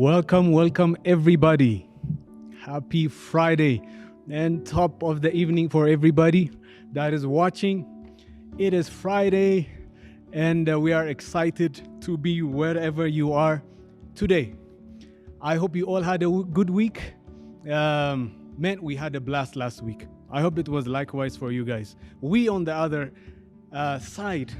Welcome everybody. Happy Friday and top of the evening for everybody that is watching. It is Friday and we are excited to be wherever you are today. I hope you all had a good week. Man, we had a blast last week. I hope it was likewise for you guys. We on the other side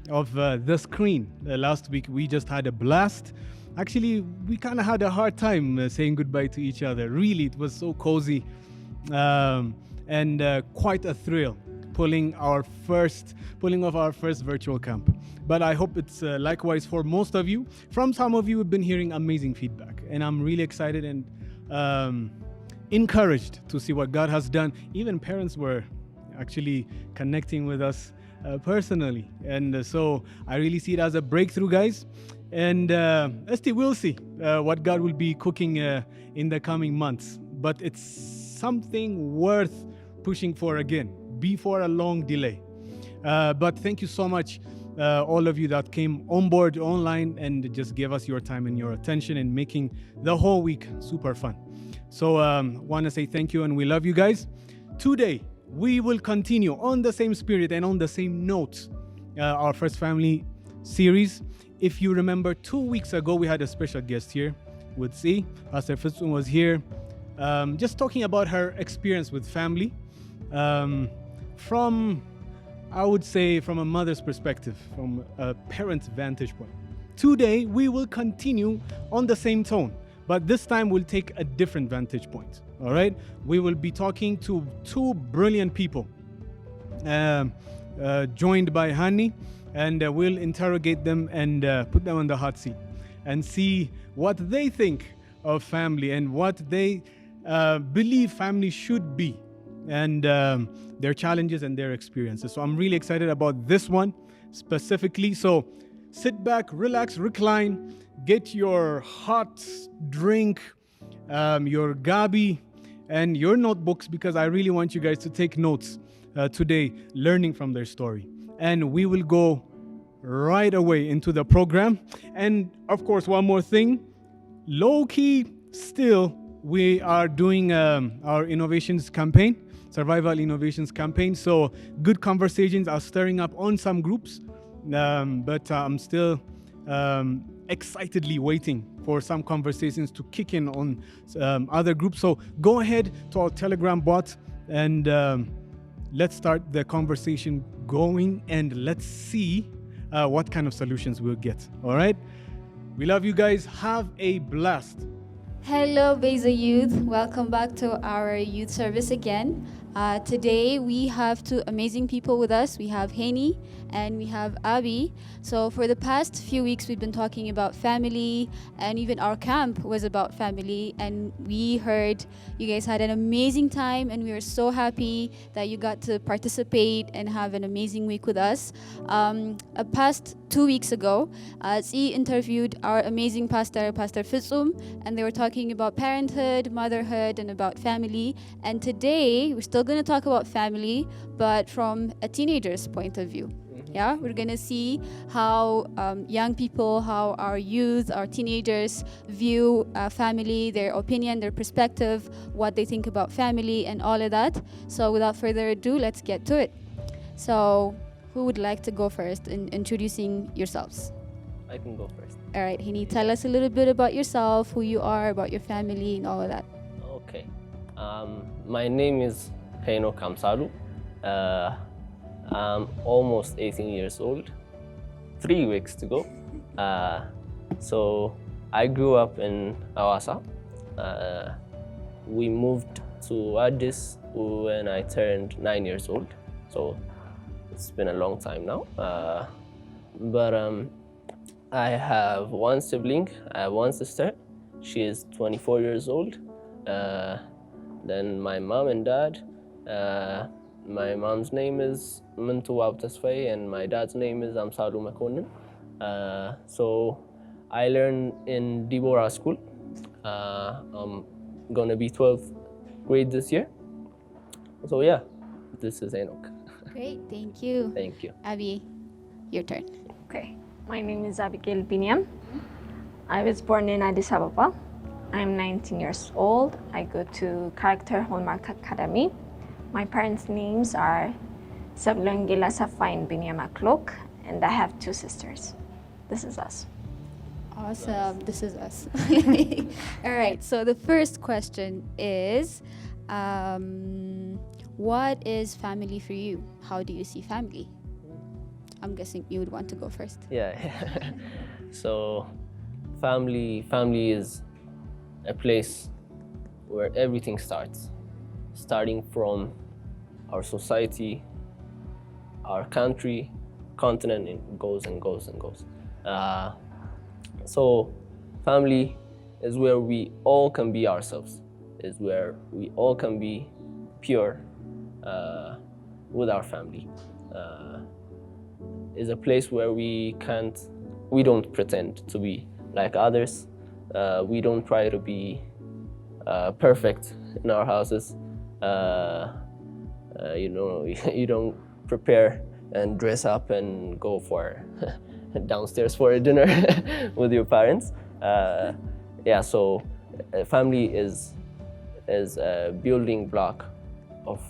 of the screen last week, we just had a blast. Actually, we kind of had a hard time saying goodbye to each other. Really, it was so cozy and quite a thrill pulling off our first virtual camp. But I hope it's likewise for most of you. From some of you, we've been hearing amazing feedback, and I'm really excited and encouraged to see what God has done. Even parents were actually connecting with us personally, and so I really see it as a breakthrough, guys. And we'll see what God will be cooking in the coming months. But it's something worth pushing for again, before a long delay. But thank you so much, all of you that came on board online and just gave us your time and your attention in making the whole week super fun. So want to say thank you and we love you guys. Today, we will continue on the same spirit and on the same notes, our First Family series. If you remember, 2 weeks ago, we had a special guest here with Z. Pastor Fitzum was here, just talking about her experience with family from, I would say, from a mother's perspective, from a parent's vantage point. Today, we will continue on the same tone, but this time we'll take a different vantage point, all right? We will be talking to two brilliant people, joined by Hani, and we'll interrogate them and put them on the hot seat and see what they think of family and what they believe family should be, and their challenges and their experiences. So I'm really excited about this one specifically. So sit back, relax, recline, get your hot drink, your gabi, and your notebooks, because I really want you guys to take notes today, learning from their story. And we will go right away into the program. And of course, one more thing, low-key still, we are doing our innovations campaign, survival innovations campaign. So good conversations are stirring up on some groups, but I'm still excitedly waiting for some conversations to kick in on other groups. So go ahead to our Telegram bot and let's start the conversation going, and let's see what kind of solutions we'll get. All right? We love you guys. Have a blast. Hello, Beza Youth. Welcome back to our youth service again. Today we have two amazing people with us. We have Hani and we have Abby. So for the past few weeks, we've been talking about family, and even our camp was about family. And we heard you guys had an amazing time, and we are so happy that you got to participate and have an amazing week with us. Past 2 weeks ago, Z interviewed our amazing pastor, Pastor Fitzum, and they were talking about parenthood, motherhood, and about family. And today, we're still going to talk about family, but from a teenager's point of view. Yeah, we're going to see how young people, how our youth, our teenagers view family, their opinion, their perspective, what they think about family, and all of that. So without further ado, let's get to it. So who would like to go first in introducing yourselves? I can go first. All right, Hini, tell us a little bit about yourself, who you are, about your family, and all of that. Okay. My name is Kaino Kamsalu. I'm almost 18 years old. 3 weeks to go. So I grew up in Awasa. We moved to Addis when I turned 9 years old. So it's been a long time now. But I have one sibling. I have one sister. She is 24 years old. Then my mom and dad. My mom's name is Mintuwab Tasfay and my dad's name is Amsalu Makonnen. So I learn in Deborah School. I'm gonna be 12th grade this year. So yeah, this is Enoch. Great, thank you. Thank you. Abby, your turn. Okay, my name is Abigail Biniam. I was born in Addis Ababa. I'm 19 years old. I go to Character Hallmark Academy. My parents' names are Sablongila Safa and Binia Maklok, and I have 2 sisters. This is us. Awesome. This is us. All right. So the first question is, what is family for you? How do you see family? I'm guessing you would want to go first. Yeah. So family is a place where everything starts, starting from our society, our country, continent, it goes and goes and goes. So family is where we all can be ourselves, is where we all can be pure with our family. Is a place where we don't pretend to be like others. We don't try to be perfect in our houses. You don't prepare and dress up and go for downstairs for a dinner with your parents. So family is a building block of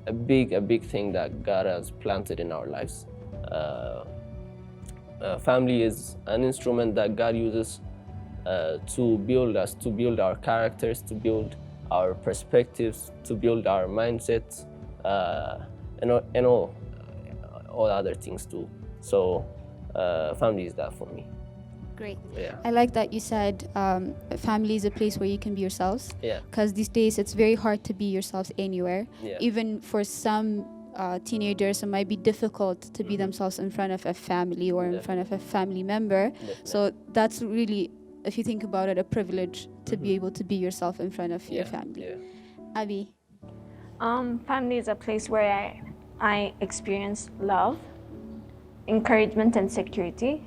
a big thing that God has planted in our lives. Family is an instrument that God uses to build us, to build our characters, to build our perspectives, to build our mindsets, and all other things too. So family is that for me. Great. Yeah. I like that you said family is a place where you can be yourselves. Yeah. Because these days it's very hard to be yourselves anywhere. Yeah. Even for some teenagers, it might be difficult to be themselves in front of a family or in front of a family member. Definitely. So that's really, if you think about it, a privilege to be able to be yourself in front of your family. Yeah. Abby? Family is a place where I experience love, encouragement, and security,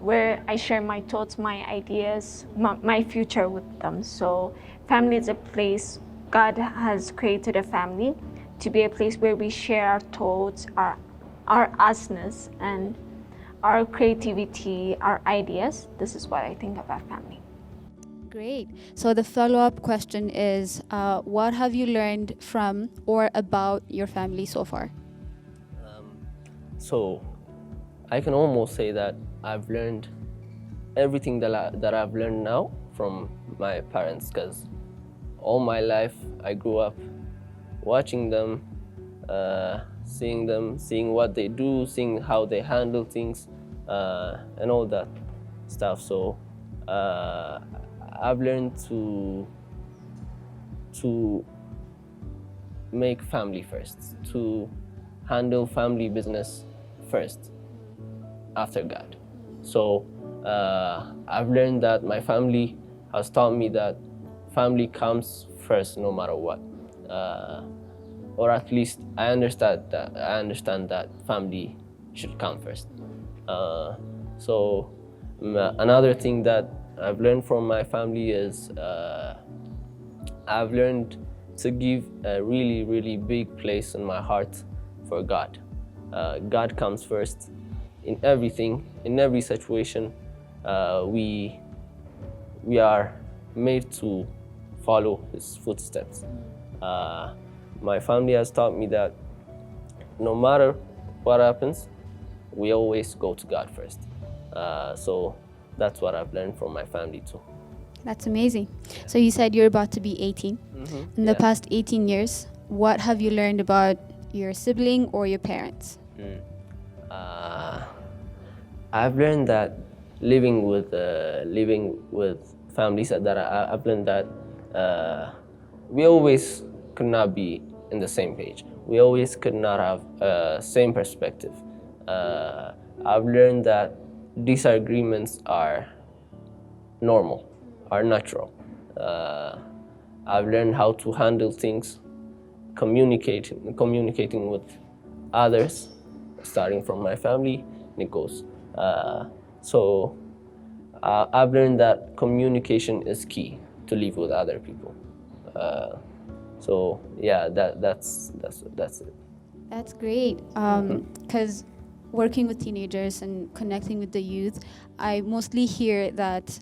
where I share my thoughts, my ideas, my future with them. So family is a place, God has created a family to be a place where we share our thoughts, our usness, and our creativity, our ideas. This is what I think about family. Great. So the follow-up question is, what have you learned from or about your family so far? So I can almost say that I've learned everything that I've learned now from my parents, because all my life I grew up watching them, seeing what they do, seeing how they handle things, and all that stuff. So I've learned to make family first, to handle family business first after God. So I've learned that my family has taught me that family comes first no matter what. Or at least I understand that family should come first. So another thing that I've learned from my family is I've learned to give a really big place in my heart for God. God comes first in everything, in every situation. We are made to follow His footsteps. My family has taught me that no matter what happens, we always go to God first. So that's what I've learned from my family too. That's amazing. So you said you're about to be 18. In the past 18 years, what have you learned about your sibling or your parents? I've learned that living with families that I've learned that we always could not be in the same page. We always could not have same perspective. I've learned that disagreements are normal, are natural. I've learned how to handle things, communicating with others, starting from my family, and it goes. So I've learned that communication is key to live with other people. So yeah, that's it. That's great. Because working with teenagers and connecting with the youth, I mostly hear that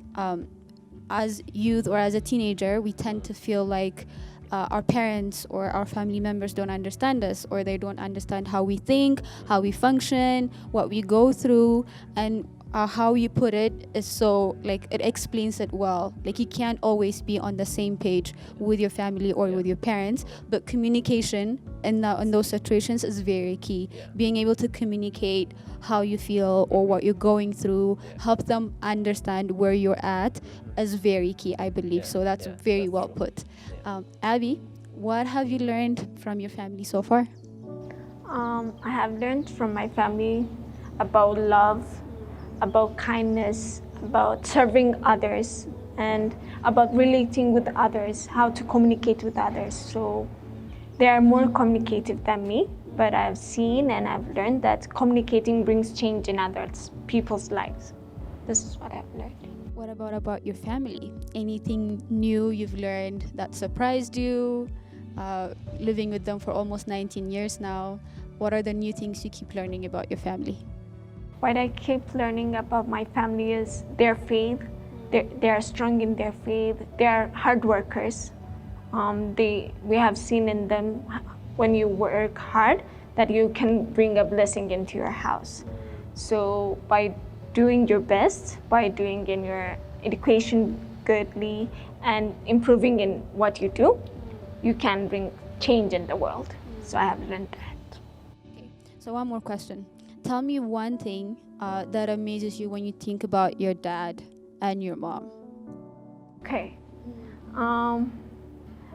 as youth or as a teenager, we tend to feel like our parents or our family members don't understand us, or they don't understand how we think, how we function, what we go through, and how you put it is so like it explains it well. Like you can't always be on the same page with your family or with your parents, but communication in those situations is very key. Being able to communicate how you feel or what you're going through, help them understand where you're at, is very key, I believe. So that's very well put. Abby, what have you learned from your family so far? I have learned from my family about love, about kindness, about serving others, and about relating with others, how to communicate with others. So they are more communicative than me, but I've seen and I've learned that communicating brings change in others, people's lives. This is what I've learned. What about your family? Anything new you've learned that surprised you? Living with them for almost 19 years now, what are the new things you keep learning about your family? What I keep learning about my family is their faith. They are strong in their faith. They are hard workers. We have seen in them when you work hard that you can bring a blessing into your house. So by doing your best, by doing in your education goodly and improving in what you do, you can bring change in the world. So I have learned that. Okay. So one more question. Tell me one thing that amazes you when you think about your dad and your mom. Okay.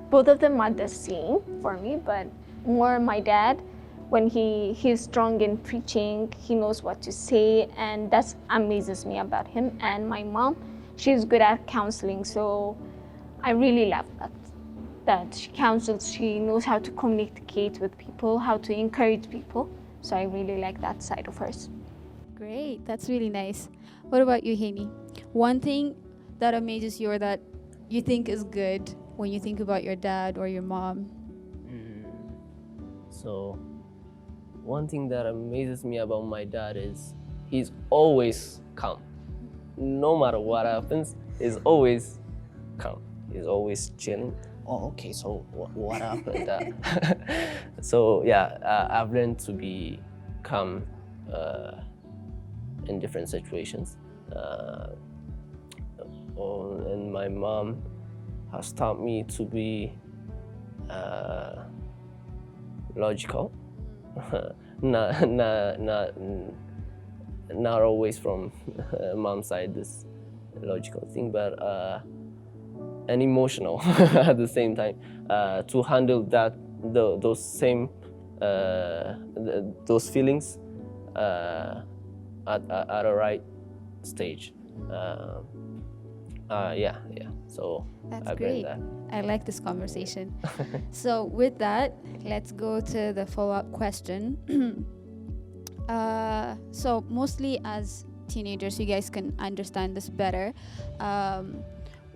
Both of them are the same for me, but more my dad. When he's strong in preaching, he knows what to say, and that amazes me about him. And my mom, she's good at counseling, so I really love that she counsels. She knows how to communicate with people, how to encourage people. So I really like that side of hers. Great, that's really nice. What about you, Haney? One thing that amazes you or that you think is good when you think about your dad or your mom? So, one thing that amazes me about my dad is he's always calm. No matter what happens, he's always calm. He's always chilling. Oh, okay, so what happened? So, yeah, I've learned to be calm in different situations. And my mom has taught me to be logical. not always from mom's side, this logical thing, but and emotional at the same time, to handle those same those feelings at a right stage. Yeah. So That's I've great. learned I like this conversation. So with that, let's go to the follow-up question. So mostly as teenagers, you guys can understand this better.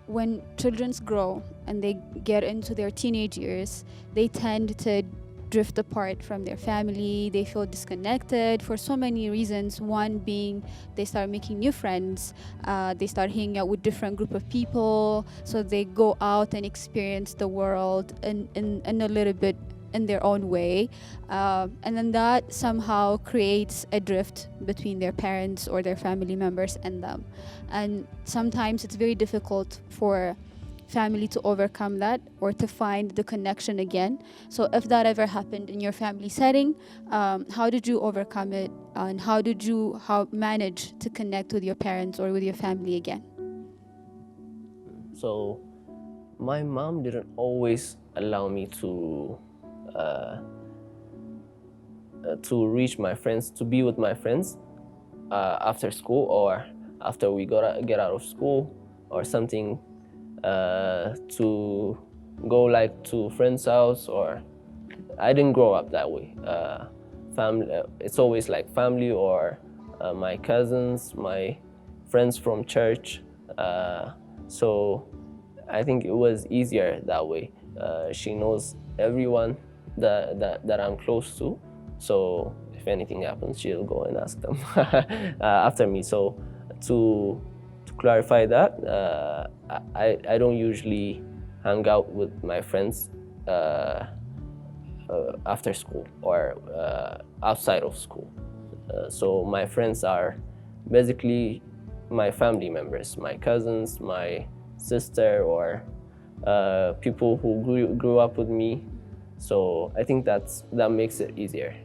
When children grow and they get into their teenage years, they tend to drift apart from their family. They feel disconnected for so many reasons. One being they start making new friends. They start hanging out with different group of people. So they go out and experience the world in a little bit in their own way. And then that somehow creates a drift between their parents or their family members and them. And sometimes it's very difficult for family to overcome that or to find the connection again. So if that ever happened in your family setting, how did you overcome it, and how did you manage to connect with your parents or with your family again? So my mom didn't always allow me to reach my friends, to be with my friends after school or after we get out of school or something, to go like to friend's house. Or I didn't grow up that way. Family, it's always like family or my cousins, my friends from church. So I think it was easier that way. She knows everyone that I'm close to, So if anything happens, she'll go and ask them after me. So to clarify that, I don't usually hang out with my friends after school or outside of school. So my friends are basically my family members, my cousins, my sister, or people who grew up with me. So I think that makes it easier.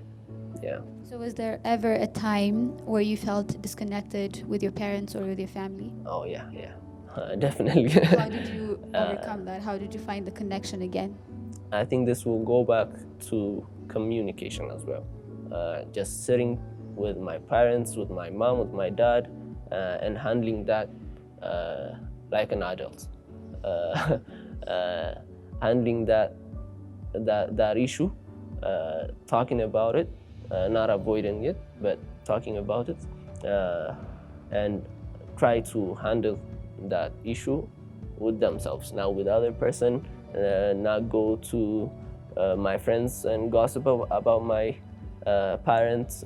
Yeah. So was there ever a time where you felt disconnected with your parents or with your family? Oh yeah, definitely. How did you overcome that? How did you find the connection again? I think this will go back to communication as well. Just sitting with my parents, with my mom, with my dad, and handling that like an adult. Handling that issue, talking about it, not avoiding it, but talking about it, and try to handle that issue with themselves, not with other person, not go to my friends and gossip about my parents,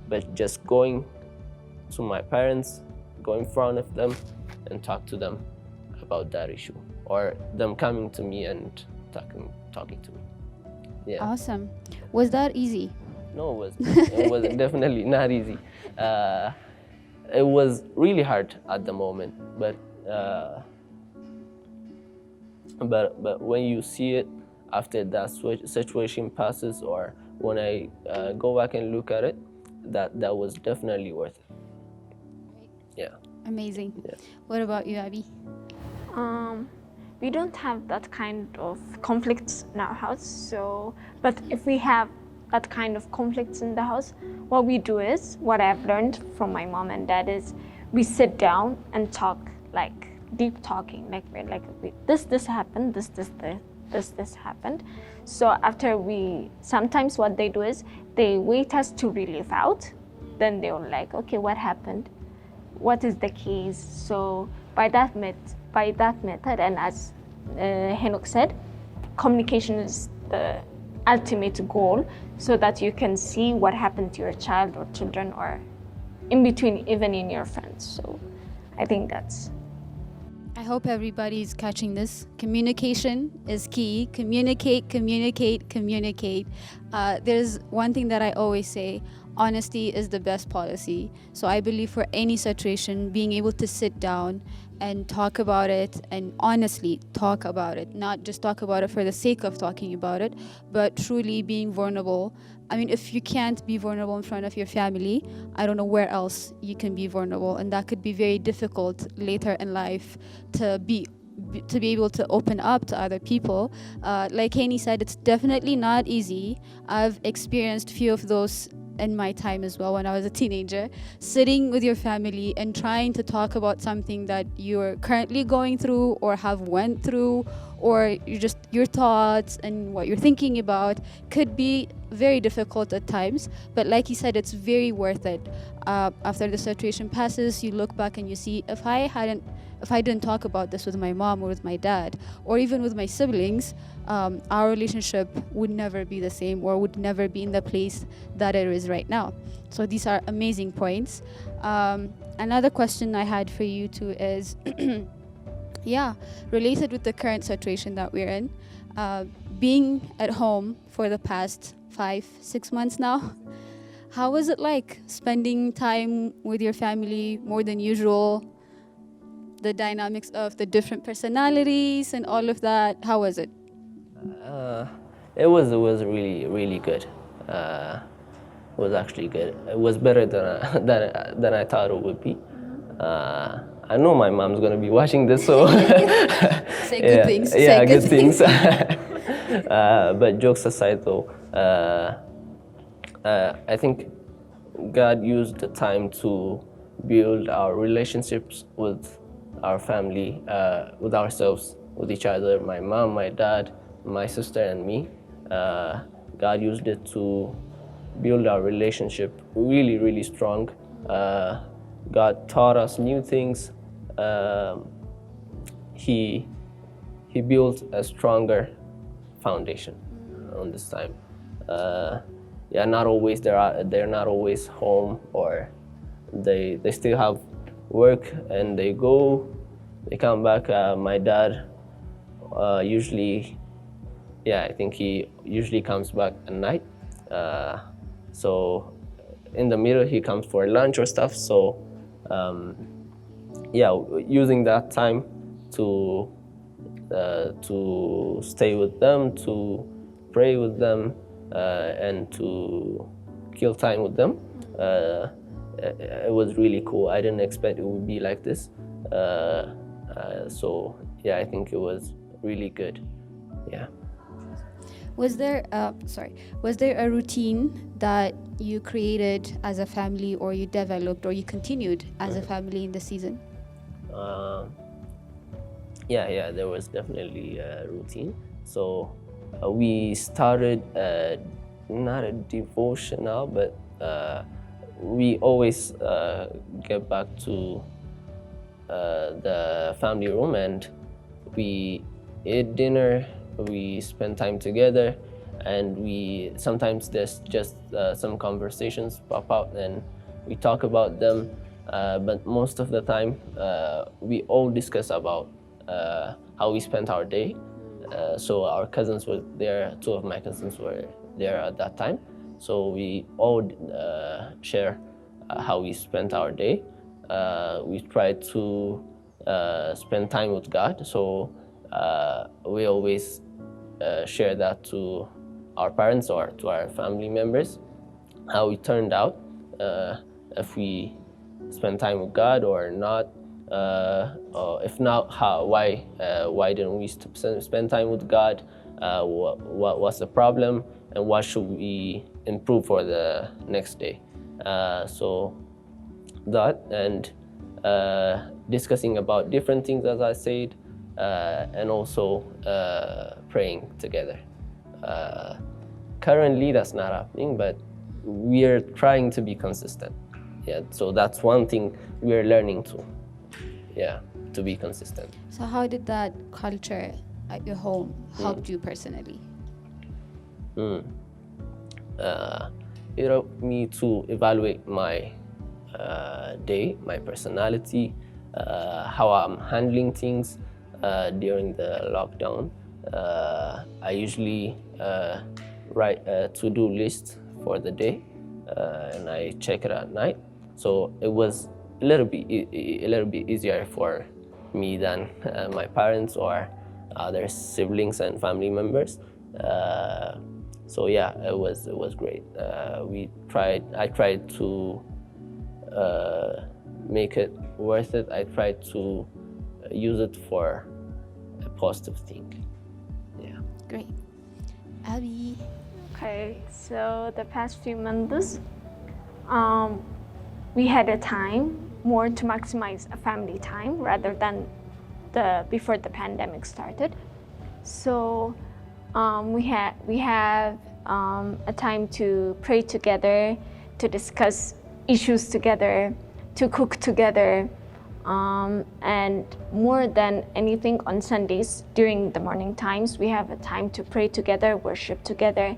but just going to my parents, go in front of them and talk to them about that issue, or them coming to me and talking to me. Yeah. Awesome. Was that easy? No, it was definitely not easy. It was really hard at the moment, but when you see it after that situation passes, or when I go back and look at it, that was definitely worth it. Yeah. Amazing. Yeah. What about you, Abby? We don't have that kind of conflicts in our house. So, but if we have that kind of conflicts in the house, what we do is, what I've learned from my mom and dad is, we sit down and talk, like deep talking, like this happened, this happened. So after sometimes what they do is they wait us to relieve out, then they'll like, okay, what happened? What is the case? So by that method, and as Henok said, communication is the ultimate goal, so that you can see what happened to your child or children, or in between, even in your friends. So I think that's... I hope everybody's catching this. Communication is key. Communicate. There's one thing that I always say: honesty is the best policy. So I believe for any situation, being able to sit down and talk about it, and honestly talk about it, not just talk about it for the sake of talking about it, but truly being vulnerable. I mean, if you can't be vulnerable in front of your family, I don't know where else you can be vulnerable, and that could be very difficult later in life to be able to open up to other people. Like Haney said, it's definitely not easy. I've experienced few of those in my time as well when I was a teenager, sitting with your family and trying to talk about something that you're currently going through or have went through, or your thoughts and what you're thinking about could be very difficult at times. But like you said, it's very worth it. After the situation passes, you look back and you see, if I didn't talk about this with my mom or with my dad or even with my siblings, our relationship would never be the same, or would never be in the place that it is right now. So these are amazing points. Another question I had for you two is, related with the current situation that we're in, being at home for the past 5-6 months now, how was it like spending time with your family more than usual? The dynamics of the different personalities and all of that, how was it? It was really, really good. It was actually good. It was better than I thought it would be. I know my mom's gonna be watching this, so say good things. Yeah, good things. But jokes aside, though, I think God used the time to build our relationships with our family, with ourselves, with each other, my mom, my dad, my sister, and me. God used it to build our relationship really, really strong. God taught us new things. He built a stronger foundation on this time. yeah, not always they're not always home, or they still have work, and they come back. My dad usually, yeah, I think he usually comes back at night. So in the middle he comes for lunch or stuff. So yeah, using that time to stay with them, to pray with them, and to kill time with them. It was really cool. I didn't expect it would be like this. So yeah, I think it was really good. Yeah. Was there a routine that you created as a family, or you developed, or you continued as a family in the season? Yeah, there was definitely a routine. So we started not a devotional, but we always get back to the family room, and we ate dinner, we spend time together, and we sometimes there's just some conversations pop out and we talk about them, but most of the time we all discuss about how we spent our day. So our cousins were there, two of my cousins were there at that time, so we all share how we spent our day. We try to spend time with God, so we always share that to our parents or to our family members, how it turned out, if we spend time with God or not. If not, why didn't we spend time with God? What was the problem, and what should we improve for the next day? So that, and discussing about different things, as I said, and also praying together. Currently that's not happening, but we're trying to be consistent. Yeah, so that's one thing we're learning to. Yeah, to be consistent. So how did that culture at your home help you personally? It helped me to evaluate my day, my personality, how I'm handling things during the lockdown. I usually write a to-do list for the day, and I check it at night. So it was a little bit easier for me than my parents or other siblings and family members. So yeah, it was great. I tried to make it worth it. I tried to use it for a positive thing. Yeah. Great. Abby? Okay, so the past few months, we had a time more to maximize a family time rather than before the pandemic started. So we have a time to pray together, to discuss issues together, to cook together, and more than anything, on Sundays during the morning times, we have a time to pray together, worship together,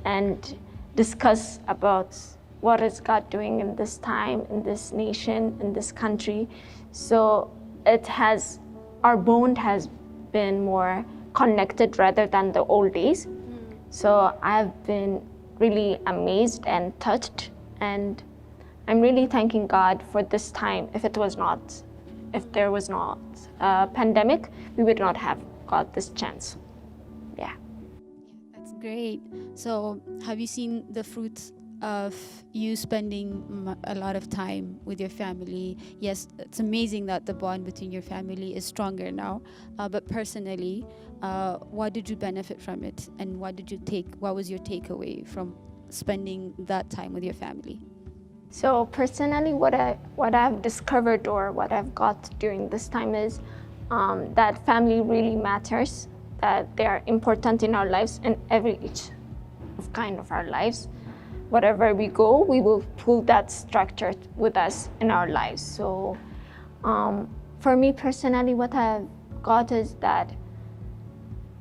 and discuss about what is God doing in this time, in this nation, in this country. So our bond has been more connected rather than the old days. So I've been really amazed and touched, and I'm really thanking God for this time. If there was not a pandemic, we would not have got this chance. Yeah. That's great. So have you seen the fruits of you spending a lot of time with your family? Yes, it's amazing that the bond between your family is stronger now, but personally, what did you benefit from it, and what was your takeaway from spending that time with your family? So personally, what I've discovered or what I've got during this time is that family really matters, that they are important in our lives, and each of kind of our lives. Wherever we go, we will pull that structure with us in our lives. So for me personally, what I've got is that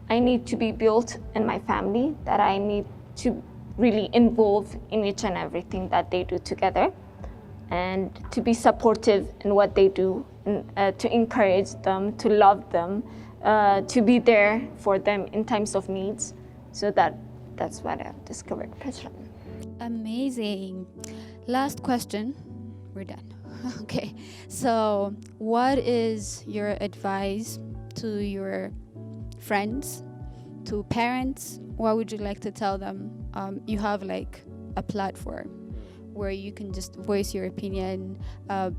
I need to be built in my family, that I need to really involved in each and everything that they do together, and to be supportive in what they do, and, to encourage them, to love them, to be there for them in times of needs. So that's what I've discovered personally. Amazing. Last question. We're done. Okay. So, what is your advice to your friends, to parents? What would you like to tell them? You have like a platform where you can just voice your opinion.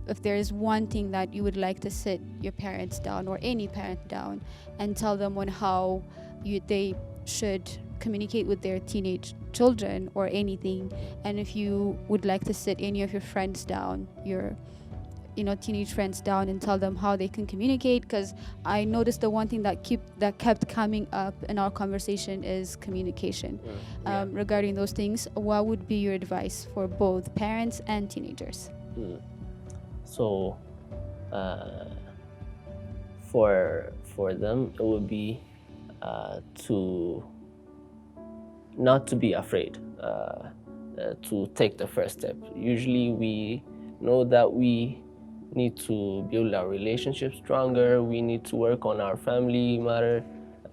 If there is one thing that you would like to sit your parents down or any parent down and tell them on how they should communicate with their teenage children or anything, and if you would like to sit any of your friends down, your teenage friends down, and tell them how they can communicate, because I noticed the one thing that kept coming up in our conversation is communication. Regarding those things, what would be your advice for both parents and teenagers? So for them, it would be to not to be afraid to take the first step. Usually we know that we need to build our relationship stronger, we need to work on our family matter,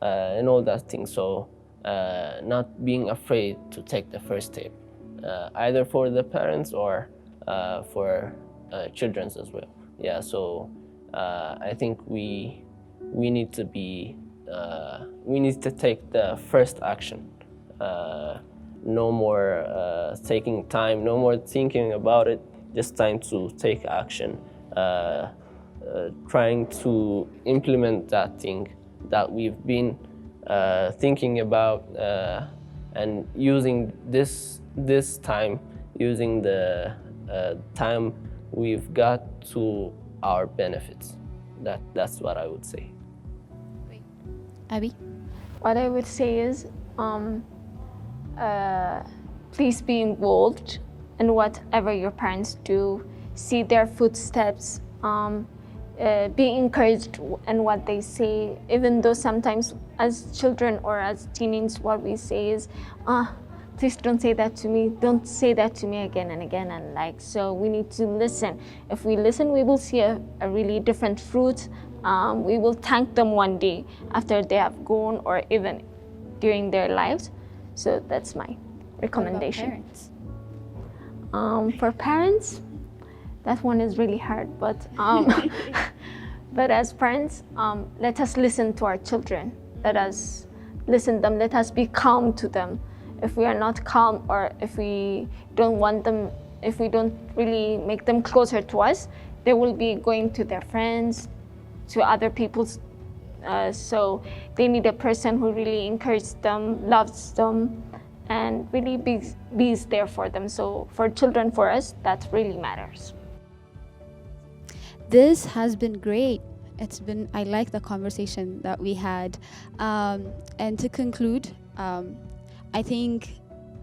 and all that thing. So not being afraid to take the first step, either for the parents or for children as well. Yeah, so I think we need to be we need to take the first action. No more taking time, no more thinking about it, just time to take action, trying to implement that thing that we've been thinking about, and using this time, using the time we've got to our benefits. That's what I would say. Abby? What I would say is, please be involved in whatever your parents do. See their footsteps. Be encouraged in what they say, even though sometimes as children or as teens what we say is, please don't say that to me, don't say that to me again and again, and like, so we need to listen. If we listen, we will see a really different fruit. We will thank them one day after they have gone, or even during their lives. So that's my recommendation. For parents, that one is really hard, but but as parents, let us listen to our children. Let us listen to them. Let us be calm to them. If we are not calm, or if we don't want them, if we don't really make them closer to us, they will be going to their friends, to other people's. So they need a person who really encourages them, loves them, and really be there for them. So for children, for us, that really matters. This has been great. I like the conversation that we had. And to conclude, I think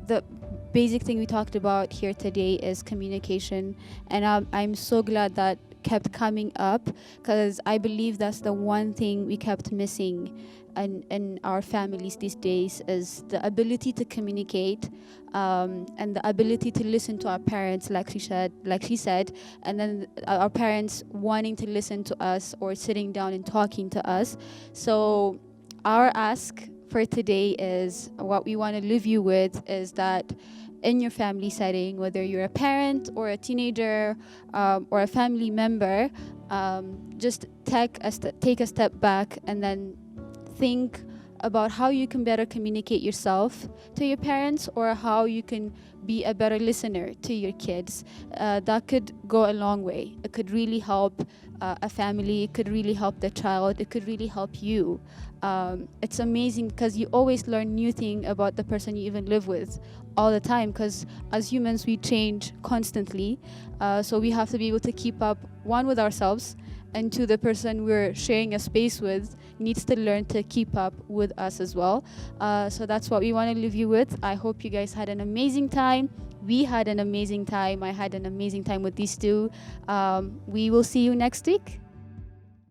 the basic thing we talked about here today is communication. And I'm so glad that kept coming up, because I believe that's the one thing we kept missing in our families these days, is the ability to communicate, and the ability to listen to our parents, like she said, and then our parents wanting to listen to us or sitting down and talking to us. So our ask for today is, what we want to leave you with is that in your family setting, whether you're a parent or a teenager, or a family member, just take a step back and then think about how you can better communicate yourself to your parents, or how you can be a better listener to your kids. That could go a long way. It could really help a family. It could really help the child. It could really help you. It's amazing, because you always learn new thing about the person you even live with all the time, because as humans we change constantly. So we have to be able to keep up, one, with ourselves, and two, the person we're sharing a space with needs to learn to keep up with us as well. So that's what we want to leave you with. I hope you guys had an amazing time. We had an amazing time. I had an amazing time with these two. We will see you next week.